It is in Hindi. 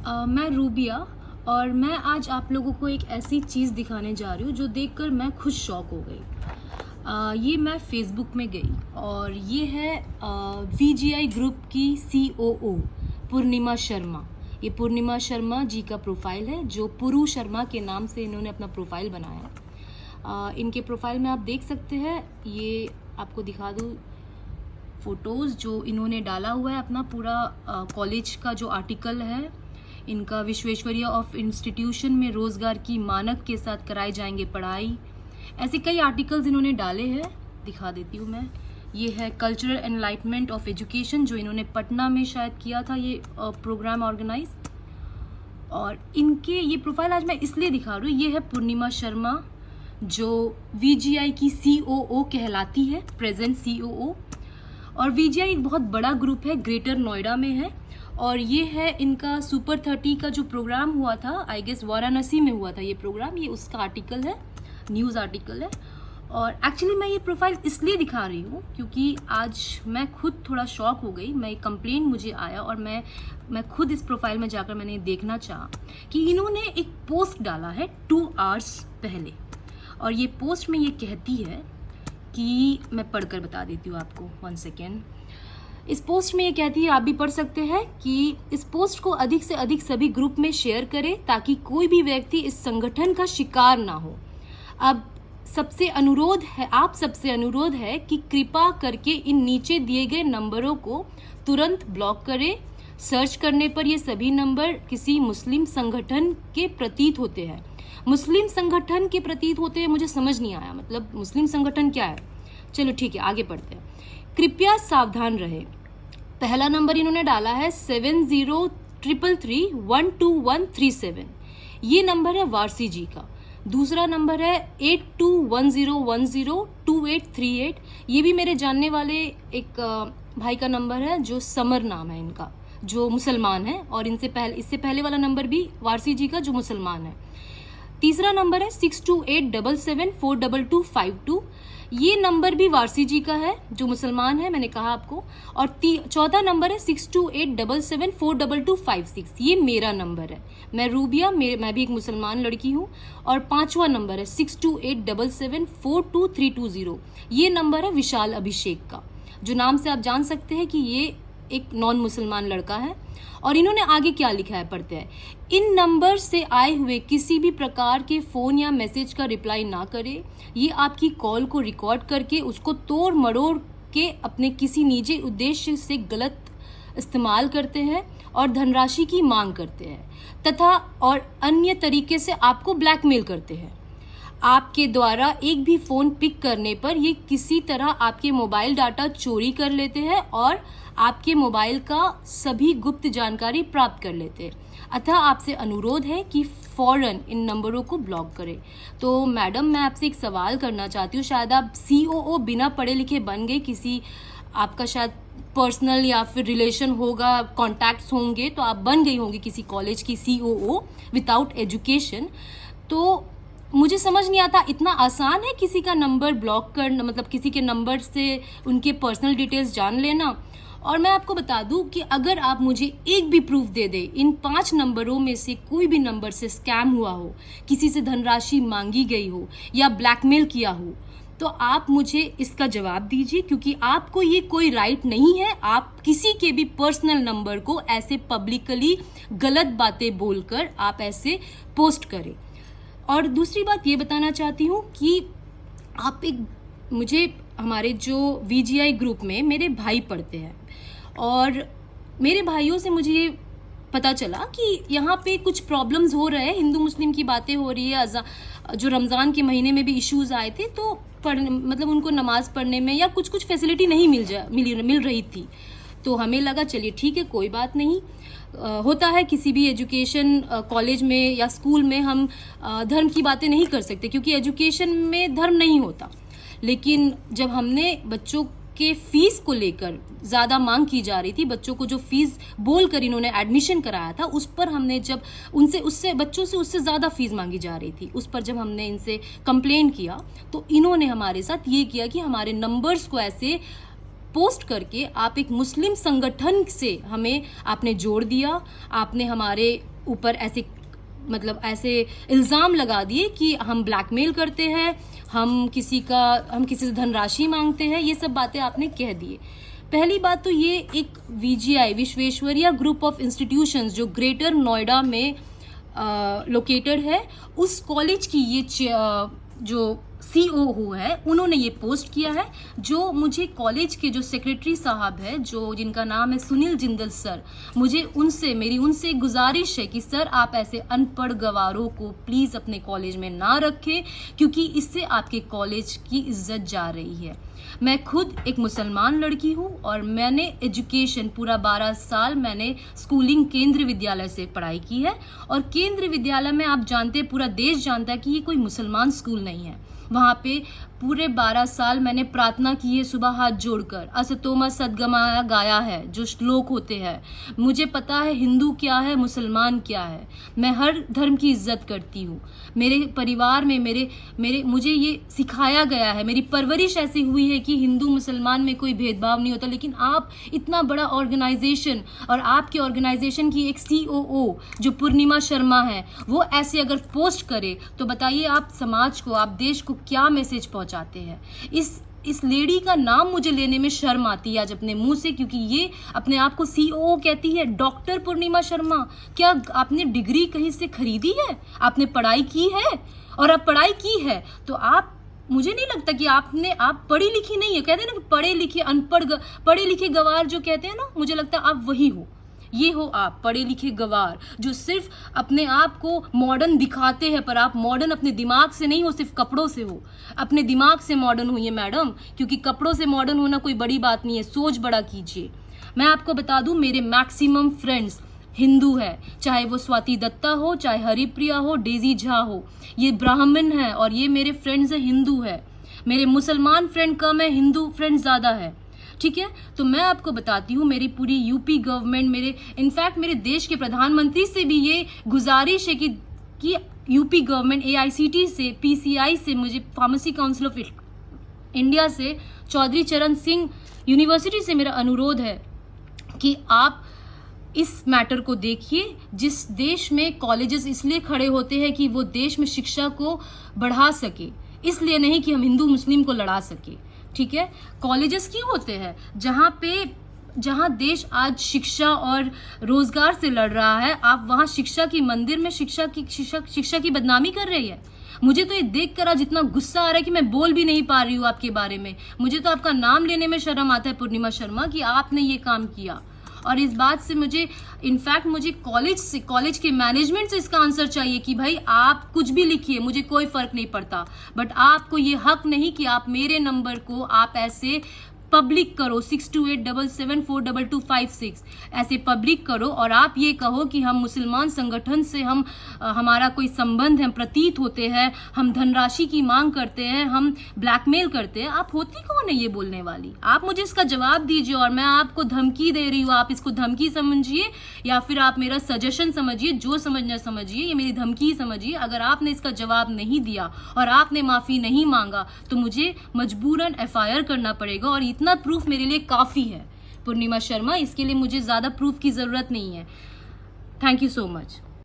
मैं रूबिया और मैं आज आप लोगों को एक ऐसी चीज़ दिखाने जा रही हूँ जो देखकर मैं खुद शॉक हो गई। ये मैं फेसबुक में गई और ये है VGI ग्रुप की COO पूर्णिमा शर्मा। ये पूर्णिमा शर्मा जी का प्रोफाइल है जो पुरु शर्मा के नाम से इन्होंने अपना प्रोफाइल बनाया है। इनके प्रोफाइल में आप देख सकते हैं, ये आपको दिखा दूँ फ़ोटोज़ जो इन्होंने डाला हुआ है, अपना पूरा कॉलेज का जो आर्टिकल है इनका, विश्वेश्वरैया ऑफ इंस्टीट्यूशन में रोज़गार की मानक के साथ कराए जाएंगे पढ़ाई, ऐसे कई आर्टिकल्स इन्होंने डाले हैं। दिखा देती हूँ मैं। ये है कल्चरल एनलाइटमेंट ऑफ एजुकेशन जो इन्होंने पटना में शायद किया था ये प्रोग्राम ऑर्गेनाइज। और इनके ये प्रोफाइल आज मैं इसलिए दिखा रही हूँ, ये है पूर्णिमा शर्मा जो VGI की COO कहलाती है, प्रेजेंट COO। और VGI एक बहुत बड़ा ग्रुप है, ग्रेटर नोएडा में है। और ये है इनका सुपर 30 का जो प्रोग्राम हुआ था, आई गेस वाराणसी में हुआ था ये प्रोग्राम, ये उसका आर्टिकल है, न्यूज़ आर्टिकल है। और एक्चुअली मैं ये प्रोफाइल इसलिए दिखा रही हूँ क्योंकि आज मैं खुद थोड़ा शॉक हो गई। मैं कंप्लेंट मुझे आया और मैं खुद इस प्रोफाइल में जाकर मैंने देखना चाहा कि इन्होंने एक पोस्ट डाला है 2 आवर्स पहले। और ये पोस्ट में ये कहती है कि, मैं पढ़कर बता देती हूँ आपको, 1 सेकेंड। इस पोस्ट में ये कहती है, आप भी पढ़ सकते हैं, कि इस पोस्ट को अधिक से अधिक सभी ग्रुप में शेयर करें ताकि कोई भी व्यक्ति इस संगठन का शिकार ना हो। अब आप सबसे अनुरोध है कि कृपा करके इन नीचे दिए गए नंबरों को तुरंत ब्लॉक करें। सर्च करने पर ये सभी नंबर किसी मुस्लिम संगठन के प्रतीत होते हैं। मुस्लिम संगठन के प्रतीत होते हैं, मुझे समझ नहीं आया, मतलब मुस्लिम संगठन क्या है? चलो ठीक है, आगे पढ़ते हैं। कृपया सावधान रहें। पहला नंबर इन्होंने डाला है 7033312137, ये नंबर है वारसी जी का। दूसरा नंबर है 8210102838, ये भी मेरे जानने वाले एक भाई का नंबर है जो समर नाम है इनका, जो मुसलमान है। और इससे पहले वाला नंबर भी वारसी जी का जो मुसलमान है। तीसरा नंबर है 6287742252, ये नंबर भी वारसी जी का है जो मुसलमान है, मैंने कहा आपको। और चौथा नंबर है 6287742256, ये मेरा नंबर है, मैं रूबिया, मैं भी एक मुसलमान लड़की हूँ। और पांचवा नंबर है 6287742320, ये नंबर है विशाल अभिषेक का, जो नाम से आप जान सकते हैं कि ये एक नॉन मुसलमान लड़का है। और इन्होंने आगे क्या लिखा है, पढ़ते हैं। इन नंबर से आए हुए किसी भी प्रकार के फ़ोन या मैसेज का रिप्लाई ना करें। ये आपकी कॉल को रिकॉर्ड करके उसको तोड़ मरोड़ के अपने किसी निजी उद्देश्य से गलत इस्तेमाल करते हैं और धनराशि की मांग करते हैं तथा और अन्य तरीके से आपको ब्लैकमेल करते हैं। आपके द्वारा एक भी फ़ोन पिक करने पर ये किसी तरह आपके मोबाइल डाटा चोरी कर लेते हैं और आपके मोबाइल का सभी गुप्त जानकारी प्राप्त कर लेते हैं। अतः आपसे अनुरोध है कि फ़ौरन इन नंबरों को ब्लॉक करें। तो मैडम, मैं आपसे एक सवाल करना चाहती हूँ। शायद आप COO बिना पढ़े लिखे बन गए, किसी आपका शायद पर्सनल या फिर रिलेशन होगा, कॉन्टैक्ट्स होंगे, तो आप बन गई होंगी किसी कॉलेज की COO विदाउट एजुकेशन। तो मुझे समझ नहीं आता, इतना आसान है किसी का नंबर ब्लॉक करना, मतलब किसी के नंबर से उनके पर्सनल डिटेल्स जान लेना। और मैं आपको बता दूं कि अगर आप मुझे एक भी प्रूफ दे दे, इन 5 नंबरों में से कोई भी नंबर से स्कैम हुआ हो, किसी से धनराशि मांगी गई हो या ब्लैकमेल किया हो, तो आप मुझे इसका जवाब दीजिए, क्योंकि आपको ये कोई राइट नहीं है आप किसी के भी पर्सनल नंबर को ऐसे पब्लिकली गलत बातें बोलकर आप ऐसे पोस्ट करें। और दूसरी बात ये बताना चाहती हूँ कि मुझे हमारे जो VGI ग्रुप में मेरे भाई पढ़ते हैं और मेरे भाइयों से मुझे ये पता चला कि यहाँ पे कुछ प्रॉब्लम्स हो रहे हैं, हिंदू मुस्लिम की बातें हो रही है। जो रमज़ान के महीने में भी इश्यूज़ आए थे, तो मतलब उनको नमाज़ पढ़ने में या कुछ फैसिलिटी नहीं मिल रही थी। तो हमें लगा चलिए ठीक है, कोई बात नहीं। होता है किसी भी एजुकेशन कॉलेज में या स्कूल में हम धर्म की बातें नहीं कर सकते क्योंकि एजुकेशन में धर्म नहीं होता। लेकिन जब हमने बच्चों के फीस को लेकर ज़्यादा मांग की जा रही थी, बच्चों को जो फीस बोलकर इन्होंने एडमिशन कराया था, उस पर हमने जब बच्चों से उससे ज़्यादा फीस मांगी जा रही थी, उस पर जब हमने इनसे कंप्लेन किया तो इन्होंने हमारे साथ ये किया कि हमारे नंबर्स को ऐसे पोस्ट करके आप एक मुस्लिम संगठन से हमें आपने जोड़ दिया, आपने हमारे ऊपर ऐसे मतलब ऐसे इल्ज़ाम लगा दिए कि हम ब्लैकमेल करते हैं, हम किसी से धनराशि मांगते हैं, ये सब बातें आपने कह दिए। पहली बात तो ये एक VGI Visvesvaraya group of institutions जो ग्रेटर नोएडा में लोकेटेड है, उस कॉलेज की ये जो COO है उन्होंने ये पोस्ट किया है। जो मुझे कॉलेज के जो सेक्रेटरी साहब है जो जिनका नाम है सुनील जिंदल सर, मेरी उनसे गुजारिश है कि सर आप ऐसे अनपढ़ गवारों को प्लीज़ अपने कॉलेज में ना रखें, क्योंकि इससे आपके कॉलेज की इज्जत जा रही है। मैं खुद एक मुसलमान लड़की हूँ और मैंने एजुकेशन पूरा 12 साल मैंने स्कूलिंग केंद्रीय विद्यालय से पढ़ाई की है, और केंद्रीय विद्यालय में आप जानते हैं, पूरा देश जानता है कि ये कोई मुसलमान स्कूल नहीं है। वहाँ पे पूरे 12 साल मैंने प्रार्थना की है सुबह हाथ जोड़कर, असतोमा सदगमया गाया है जो श्लोक होते हैं। मुझे पता है हिंदू क्या है, मुसलमान क्या है। मैं हर धर्म की इज्जत करती हूँ। मेरे परिवार में मुझे ये सिखाया गया है, मेरी परवरिश ऐसी हुई है कि हिंदू मुसलमान में कोई भेदभाव नहीं होता। लेकिन आप इतना बड़ा ऑर्गेनाइजेशन, और आपके ऑर्गेनाइजेशन की एक COO जो पूर्णिमा शर्मा है, वो ऐसे अगर पोस्ट करे तो बताइए आप समाज को, आप देश को क्या मैसेज पहुंचाते हैं। इस लेडी का नाम मुझे लेने में शर्म आती है आज अपने मुंह से, क्योंकि ये अपने आप को COO कहती है, डॉक्टर पूर्णिमा शर्मा। क्या आपने डिग्री कहीं से खरीदी है? आपने पढ़ाई की है? और अब पढ़ाई की है तो मुझे नहीं लगता कि आप पढ़ी लिखी नहीं है। कहते हैं ना कि पढ़े लिखे अनपढ़, पढ़े लिखे गवार जो कहते हैं ना, मुझे लगता है आप वही हो। ये हो आप, पढ़े लिखे गवार जो सिर्फ अपने आप को मॉडर्न दिखाते हैं, पर आप मॉडर्न अपने दिमाग से नहीं हो, सिर्फ कपड़ों से हो। अपने दिमाग से मॉडर्न होइए मैडम, क्योंकि कपड़ों से मॉडर्न होना कोई बड़ी बात नहीं है। सोच बड़ा कीजिए। मैं आपको बता दूं, मेरे मैक्सिमम फ्रेंड्स हिंदू है, चाहे वो स्वाति दत्ता हो, चाहे हरिप्रिया हो, डेजी झा हो, ये ब्राह्मण है और ये मेरे फ्रेंड्स है हिंदू है। मेरे मुसलमान फ्रेंड कम है, हिंदू फ्रेंड ज्यादा है। ठीक है, तो मैं आपको बताती हूँ, मेरी पूरी यूपी गवर्नमेंट, इनफैक्ट मेरे देश के प्रधानमंत्री से भी ये गुजारिश है कि यूपी गवर्नमेंट AICT से, PCI से, मुझे फार्मेसी काउंसिल ऑफ इंडिया से, चौधरी चरण सिंह यूनिवर्सिटी से मेरा अनुरोध है कि आप इस मैटर को देखिए। जिस देश में कॉलेजेस इसलिए खड़े होते हैं कि वो देश में शिक्षा को बढ़ा सके, इसलिए नहीं कि हम हिंदू मुस्लिम को लड़ा सके। ठीक है, कॉलेजेस क्यों होते हैं? जहां देश आज शिक्षा और रोजगार से लड़ रहा है, आप वहां शिक्षा की मंदिर में शिक्षा की बदनामी कर रही है। मुझे तो ये देखकर आज इतना गुस्सा आ रहा है कि मैं बोल भी नहीं पा रही हूँ आपके बारे में। मुझे तो आपका नाम लेने में शर्म आता है पूर्णिमा शर्मा, कि आपने ये काम किया। और इस बात से मुझे कॉलेज के मैनेजमेंट से इसका आंसर चाहिए कि भाई आप कुछ भी लिखिए, मुझे कोई फर्क नहीं पड़ता, बट आपको ये हक नहीं कि आप मेरे नंबर को आप ऐसे पब्लिक करो, 6287742256 ऐसे पब्लिक करो, और आप ये कहो कि हम मुसलमान संगठन से हमारा कोई संबंध है, प्रतीत होते हैं, हम धनराशि की मांग करते हैं, हम ब्लैकमेल करते हैं। आप होती कौन है ये बोलने वाली? आप मुझे इसका जवाब दीजिए, और मैं आपको धमकी दे रही हूँ। आप इसको धमकी समझिए या फिर आप मेरा सजेशन समझिए, जो समझना समझिए, ये मेरी धमकी समझिए। अगर आपने इसका जवाब नहीं दिया और आपने माफी नहीं मांगा तो मुझे मजबूरन FIR करना पड़ेगा, और इतना प्रूफ मेरे लिए काफी है पूर्णिमा शर्मा। इसके लिए मुझे ज्यादा प्रूफ की जरूरत नहीं है। Thank you so much.